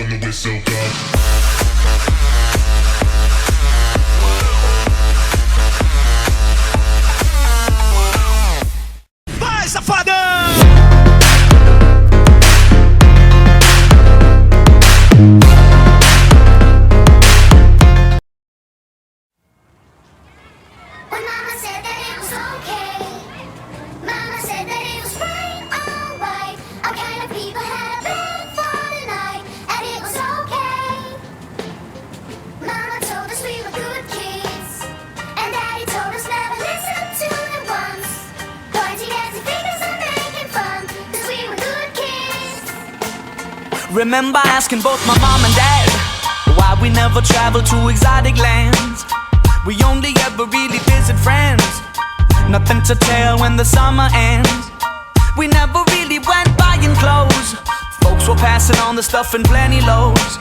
when the whistle goes. Vai, safadão! When Mama said that it was okay, Mama said that it was fine, alright. Our kind of people had a bed for the night, and it was okay. Mama told us we were good kids, and Daddy told us never listen to them once. Pointing at the fingers and making fun, 'cause we were good kids. Remember asking both my mom and dad why we never traveled to exotic lands. We only ever really visit friends, nothing to tell when the summer ends. We never really went buying clothes, folks were passing on the stuff in plenty loads.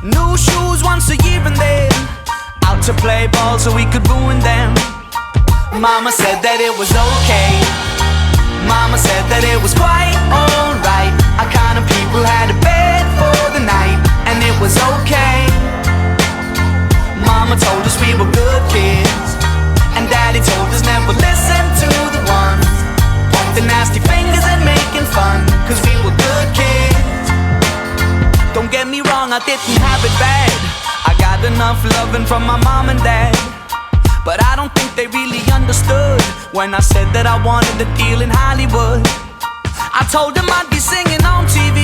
New shoes once a year and then out to play ball so we could ruin them. Mama said that it was okay, Mama said that it was quite alright. Our kind of people had a bed for the night, and it was okay. Mama told us we were good kids, and Daddy told us never listen to the ones pointing nasty fingers and making fun, 'cause we were good kids. Don't get me wrong, I didn't have it bad. I got enough loving from my mom and dad, but I don't think they really understood when I said that I wanted a deal in Hollywood. I told them I'd be singing on TV,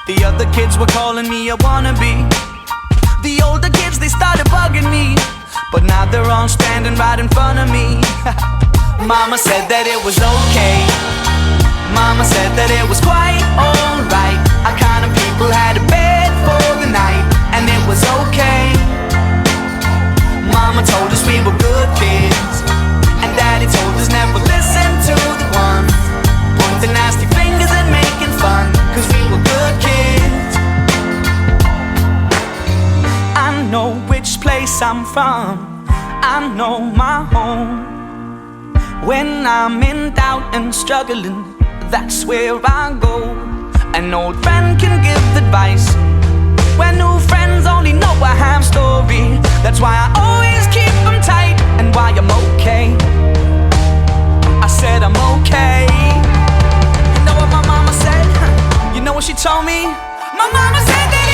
the other kids were calling me a wannabe. The older kids, they started bugging me, but now they're all standing right in front of me. Mama said that it was okay, Mama said that it was quite alright. Our kind of people had a bed for the night, and it was okay. Mama told us we were good kids, and Daddy told us never listen to the ones pointing nasty fingers and making fun, 'cause we were good kids. I know which place I'm from, I know my home. When I'm in doubt and struggling, that's where I go. An old friend can give advice when new friends only know a half story. That's why I always keep them tight, and why I'm okay. I said I'm okay. You know what my mama said? You know what she told me? My mama said that